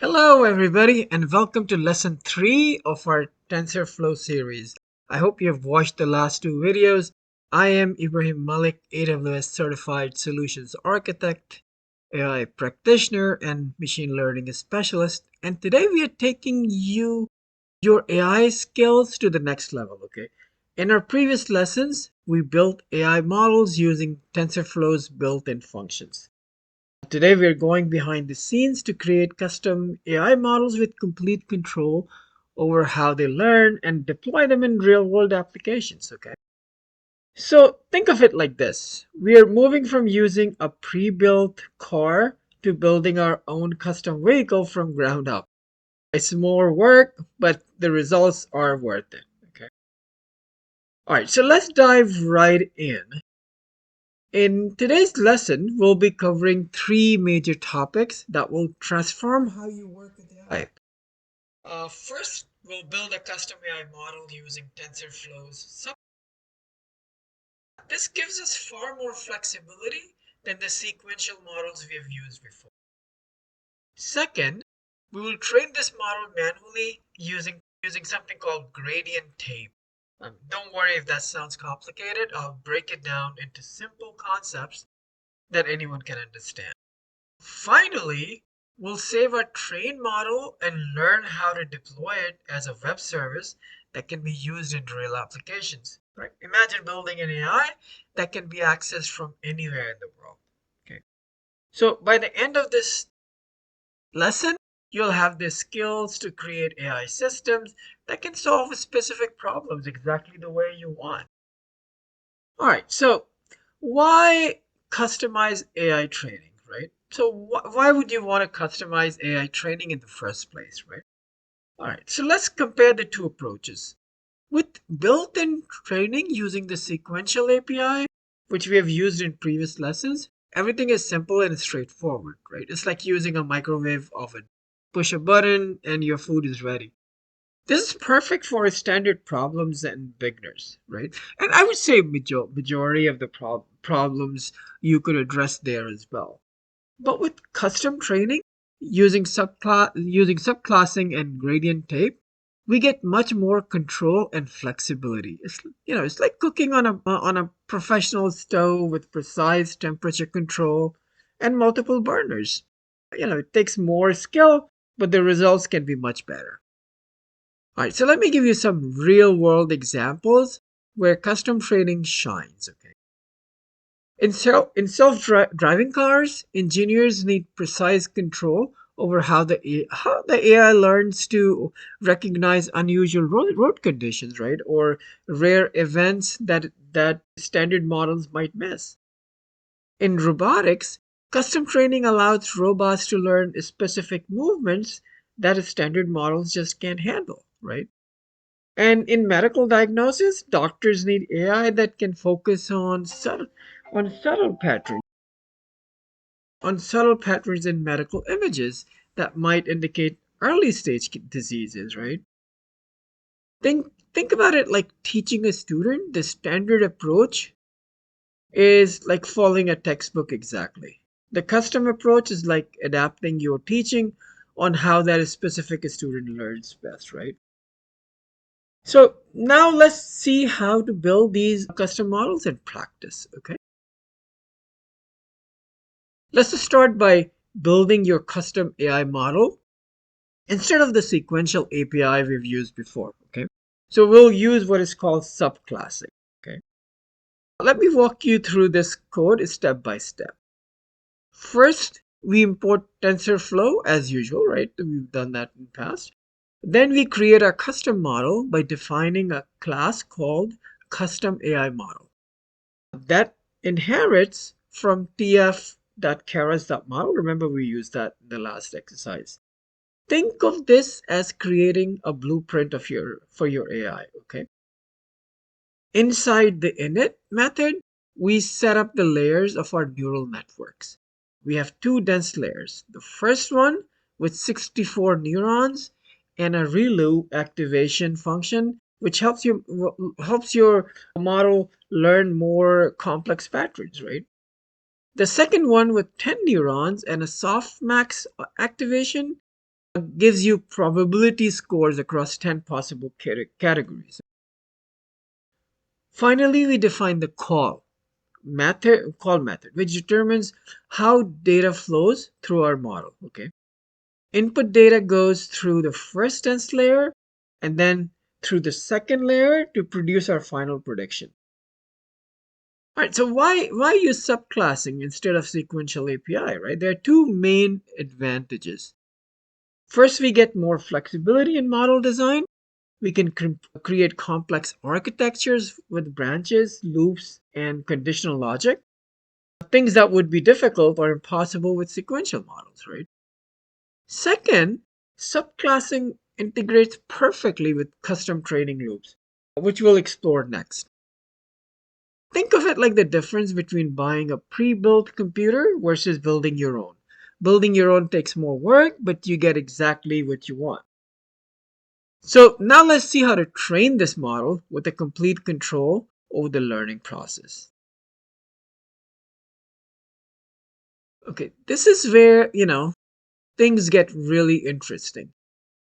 Hello everybody and welcome to lesson 3 of our TensorFlow series. I hope you have watched the last two videos. I am Ibrahim Malik, AWS Certified Solutions Architect, AI Practitioner, and Machine Learning Specialist. And today we are taking your AI skills to the next level, okay? In our previous lessons, we built AI models using TensorFlow's built-in functions. Today we are going behind the scenes to create custom AI models with complete control over how they learn and deploy them in real world applications, okay? So think of it like this. We are moving from using a pre-built car to building our own custom vehicle from ground up. It's more work, but the results are worth it, okay? All right, so let's dive right in. In today's lesson, we'll be covering three major topics that will transform how you work with AI. First, we'll build a custom AI model using TensorFlow's sub. This gives us far more flexibility than the sequential models we have used before. Second, we will train this model manually using something called GradientTape. Don't worry if that sounds complicated. I'll break it down into simple concepts that anyone can understand. Finally, we'll save our trained model and learn how to deploy it as a web service that can be used in real applications. Right? Imagine building an AI that can be accessed from anywhere in the world. Okay. So by the end of this lesson, you'll have the skills to create AI systems that can solve specific problems exactly the way you want. All right, so why customize AI training, right? So why would you want to customize AI training in the first place, right? All right, so let's compare the two approaches. With built-in training using the sequential API, which we have used in previous lessons, everything is simple and straightforward, right? It's like using a microwave oven. Push a button and your food is ready. This is perfect for standard problems and beginners, right? And I would say majority of the problems you could address there as well. But with custom training, using subclassing and gradient tape, we get much more control and flexibility. It's like cooking on a professional stove with precise temperature control and multiple burners. It takes more skill, but the results can be much better. All right, so let me give you some real world examples where custom training shines, okay? In self-driving cars, engineers need precise control over how the AI learns to recognize unusual road conditions, right? Or rare events that standard models might miss. In robotics, custom training allows robots to learn specific movements that standard models just can't handle, right? And in medical diagnosis, doctors need AI that can focus on subtle patterns, on subtle patterns in medical images that might indicate early stage diseases, right? Think about it like teaching a student. The standard approach is like following a textbook exactly. The custom approach is like adapting your teaching on how that specific student learns best, right? So now let's see how to build these custom models in practice, okay? Let's just start by building your custom AI model instead of the sequential API we've used before, okay? So we'll use what is called subclassing, okay? Let me walk you through this code step by step. First, we import TensorFlow as usual, right? We've done that in the past. Then we create our custom model by defining a class called custom AI model that inherits from tf.Model. Remember, we used that in the last exercise. Think of this as creating a blueprint for your AI, okay? Inside the init method, we set up the layers of our neural networks. We have two dense layers. The first one with 64 neurons and a ReLU activation function, which helps your model learn more complex patterns, right? The second one with 10 neurons and a softmax activation gives you probability scores across 10 possible categories. Finally, we define the call method, which determines how data flows through our model. Okay. Input data goes through the first dense layer and then through the second layer to produce our final prediction. All right, so why use subclassing instead of sequential API, right? There are two main advantages. First, we get more flexibility in model design. We can create complex architectures with branches, loops, and conditional logic. Things that would be difficult or impossible with sequential models, right? Second, subclassing integrates perfectly with custom training loops, which we'll explore next. Think of it like the difference between buying a pre-built computer versus building your own. Building your own takes more work, but you get exactly what you want. So now let's see how to train this model with a complete control over the learning process. Okay, this is where, things get really interesting.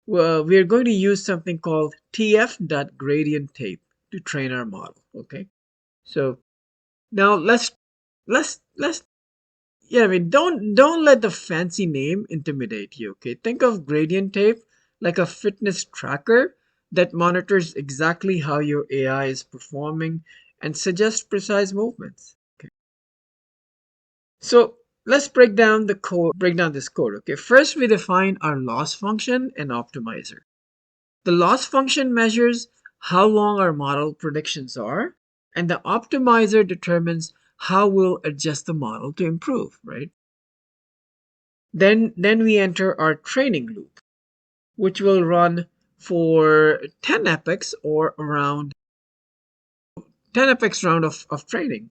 Well, we're going to use something called tf.GradientTape to train our model. Okay, so now let's yeah, I mean, don't let the fancy name intimidate you. Okay, think of gradient tape like a fitness tracker that monitors exactly how your AI is performing and suggests precise movements. Okay, so let's break down this code. Okay, first we define our loss function and optimizer. The loss function measures how long our model predictions are, and the optimizer determines how we'll adjust the model to improve, right? Then we enter our training loop, which will run for 10 epochs or around 10 epochs round of training.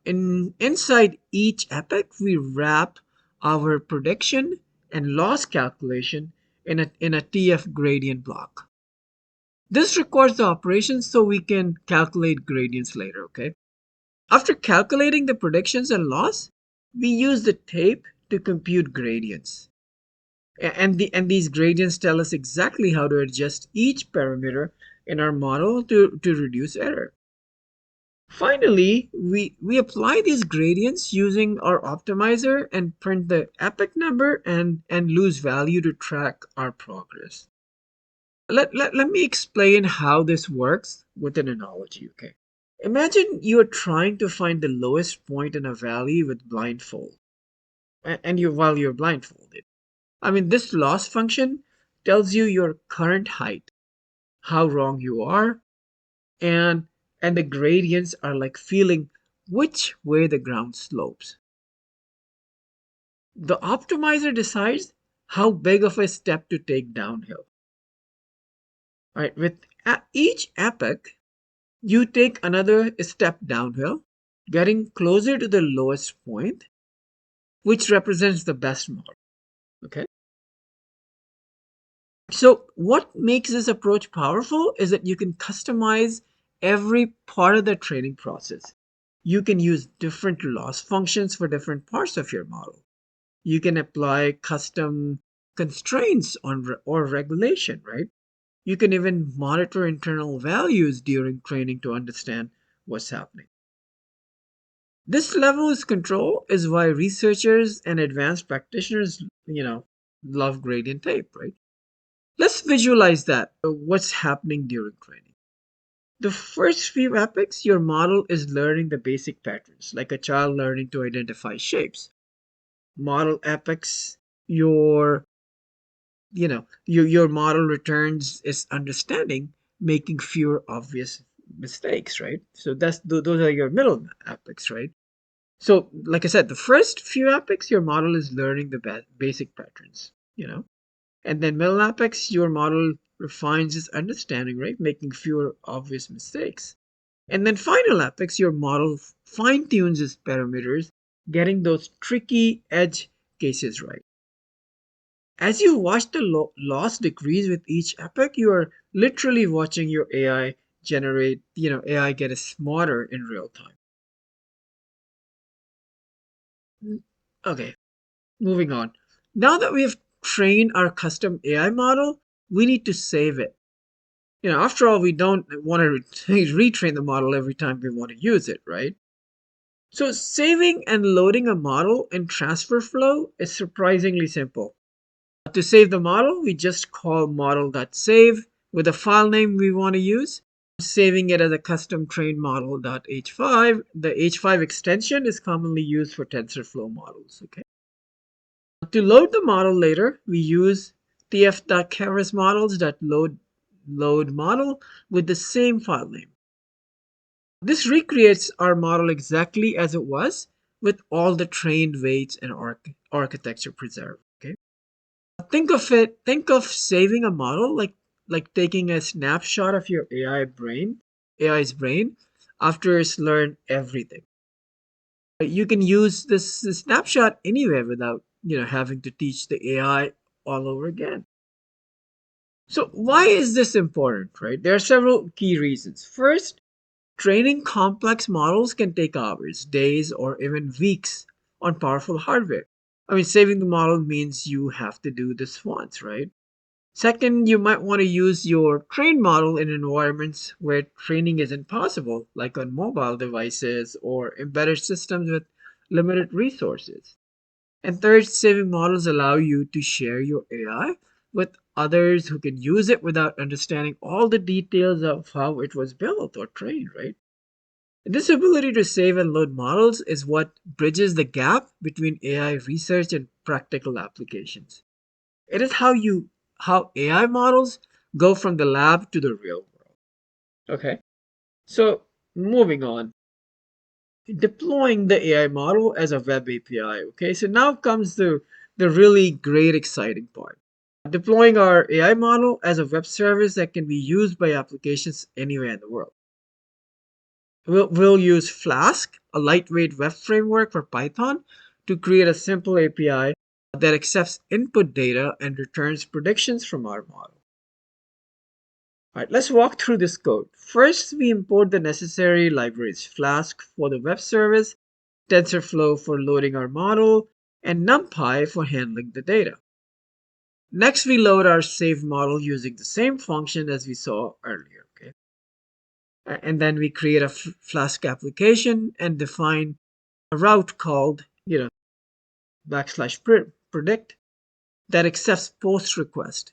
Inside each epoch, we wrap our prediction and loss calculation in a TF gradient block. This records the operation so we can calculate gradients later, okay? After calculating the predictions and loss, we use the tape to compute gradients. And these gradients tell us exactly how to adjust each parameter in our model to reduce error. Finally, we apply these gradients using our optimizer and print the epoch number and lose value to track our progress. Let me explain how this works with an analogy, okay? Imagine you're trying to find the lowest point in a valley with blindfold, and while you're blindfolded. I mean, this loss function tells you your current height, how wrong you are, and and the gradients are like feeling which way the ground slopes. The optimizer decides how big of a step to take downhill. All right, with each epoch, you take another step downhill, getting closer to the lowest point, which represents the best model. Okay. So, what makes this approach powerful is that you can customize every part of the training process. You can use different loss functions for different parts of your model. You can apply custom constraints or regulation, right? You can even monitor internal values during training to understand what's happening. This level of control is why researchers and advanced practitioners, love gradient tape, right? Let's visualize that, what's happening during training. The first few epochs, your model is learning the basic patterns, like a child learning to identify shapes. Model epochs, your model returns its understanding, making fewer obvious mistakes, right? So those are your middle epochs, right? So, like I said, the first few epochs, your model is learning the basic patterns, and then middle apex, your model refines its understanding, right? Making fewer obvious mistakes. And then final apex, your model fine tunes its parameters, getting those tricky edge cases right. As you watch the loss decrease with each epoch, you are literally watching your AI AI get smarter in real time. Okay, moving on. Now that we have train our custom AI model, we need to save it. After all, we don't want to retrain the model every time we want to use it, right? So saving and loading a model in TensorFlow is surprisingly simple. To save the model, we just call model.save with the file name we want to use, saving it as a custom trained model.h5. The h5 extension is commonly used for TensorFlow models. Okay. To load the model later, we use tf.GradientTape model with the same file name. This recreates our model exactly as it was, with all the trained weights and architecture preserved. Okay. Think of saving a model like taking a snapshot of your AI's brain after it's learned everything. You can use this snapshot anywhere without having to teach the AI all over again. So why is this important, right? There are several key reasons. First, training complex models can take hours, days, or even weeks on powerful hardware. I mean, saving the model means you have to do this once, right? Second, you might want to use your trained model in environments where training isn't possible, like on mobile devices or embedded systems with limited resources. And third, saving models allow you to share your AI with others who can use it without understanding all the details of how it was built or trained, right? This ability to save and load models is what bridges the gap between AI research and practical applications. It is how AI models go from the lab to the real world. Okay. So moving on, deploying the AI model as a web API. Okay. So now comes the really great exciting part. Deploying our AI model as a web service that can be used by applications anywhere in the world. We'll use Flask, a lightweight web framework for Python, to create a simple API that accepts input data and returns predictions from our model. All right, let's walk through this code. First, we import the necessary libraries: Flask for the web service, TensorFlow for loading our model, and NumPy for handling the data. Next, we load our saved model using the same function as we saw earlier. Okay? And then we create a Flask application and define a route called, \predict that accepts post request.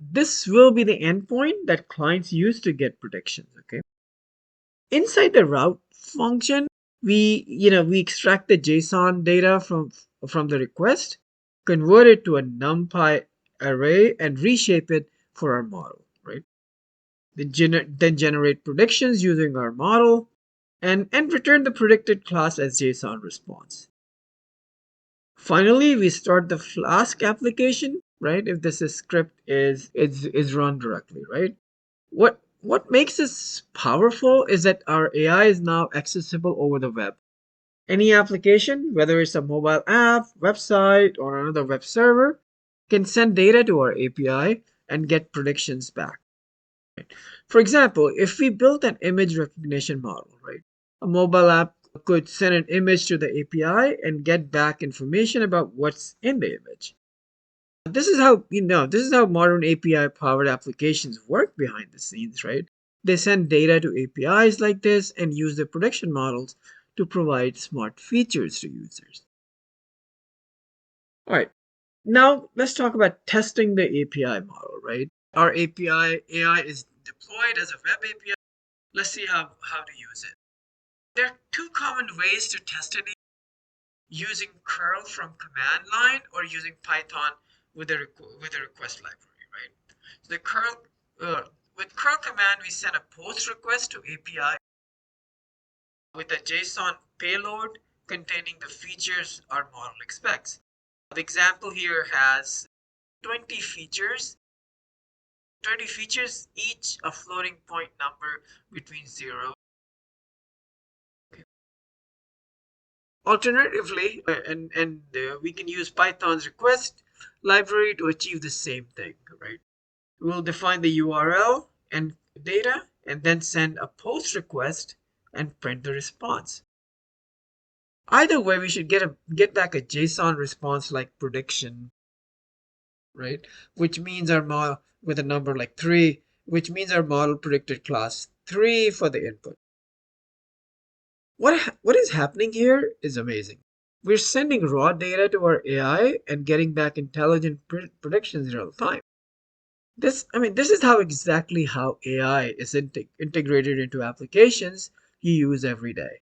This will be the endpoint that clients use to get predictions. Okay. Inside the route function, we extract the JSON data from the request, convert it to a NumPy array, and reshape it for our model. Right. Then generate predictions using our model, and return the predicted class as JSON response. Finally, we start the Flask application, right? If this script is run directly, right? What makes this powerful is that our AI is now accessible over the web. Any application, whether it's a mobile app, website, or another web server, can send data to our API and get predictions back. For example, if we built an image recognition model, right? A mobile app could send an image to the API and get back information about what's in the image. This is how modern API powered applications work behind the scenes, right? They send data to APIs like this and use the prediction models to provide smart features to users. All right. Now let's talk about testing the API model, right? Our AI is deployed as a web API. Let's see how to use it. There are two common ways to test it: using curl from command line or using Python with a request library, right? So the curl with curl command, we send a post request to API with a JSON payload containing the features our model expects. The example here has 20 features, each a floating point number between 0. Alternatively, we can use Python's request library to achieve the same thing, right? We'll define the URL and data and then send a post request and print the response. Either way, we should get back a JSON response like prediction. right? Which means our model with a number like 3, which means our model predicted class 3 for the input. What is happening here is amazing. We're sending raw data to our AI and getting back intelligent predictions in real time. This is how exactly how AI is integrated into applications you use every day.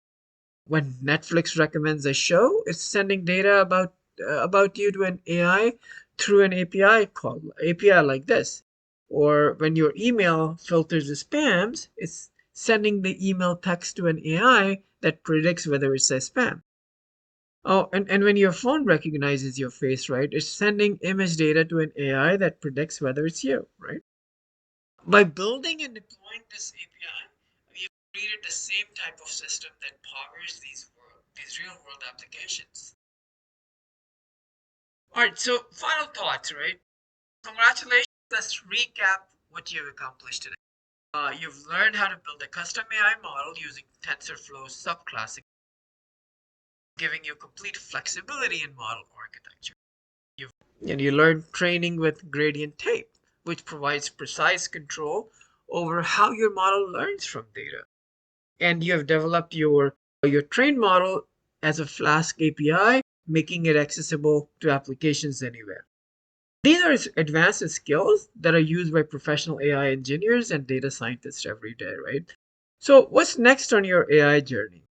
When Netflix recommends a show, it's sending data about you to an AI through an API like this. Or when your email filters the spams, it's sending the email text to an AI that predicts whether it's a spam. Oh, and when your phone recognizes your face, right, it's sending image data to an AI that predicts whether it's you, right? By building and deploying this API, we have created the same type of system that powers these real world applications. All right, so final thoughts, right? Congratulations. Let's recap what you've accomplished today. You've learned how to build a custom AI model using TensorFlow subclass, giving you complete flexibility in model architecture. And you learn training with GradientTape, which provides precise control over how your model learns from data. And you have developed your trained model as a Flask API, making it accessible to applications anywhere. These are advanced skills that are used by professional AI engineers and data scientists every day, right? So, what's next on your AI journey?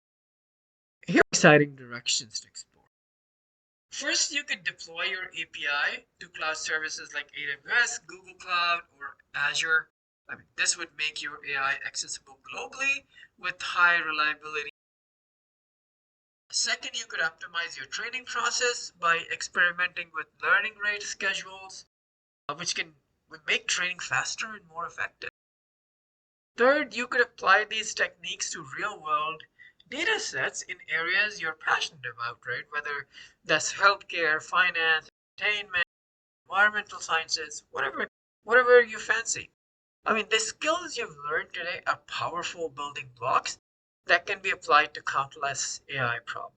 Here are exciting directions to explore. First, you could deploy your API to cloud services like AWS, Google Cloud, or Azure. This would make your AI accessible globally with high reliability. Second, you could optimize your training process by experimenting with learning rate schedules, which can make training faster and more effective. Third, you could apply these techniques to real world data sets in areas you're passionate about, right? Whether that's healthcare, finance, entertainment, environmental sciences, whatever you fancy. The skills you've learned today are powerful building blocks that can be applied to countless AI problems.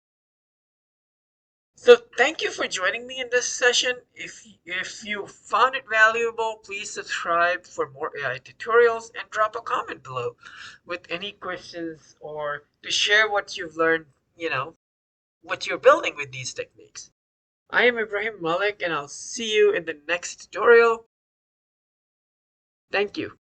So thank you for joining me in this session. If you found it valuable, please subscribe for more AI tutorials and drop a comment below with any questions or to share what you've learned, what you're building with these techniques. I am Ibrahim Malik and I'll see you in the next tutorial. Thank you.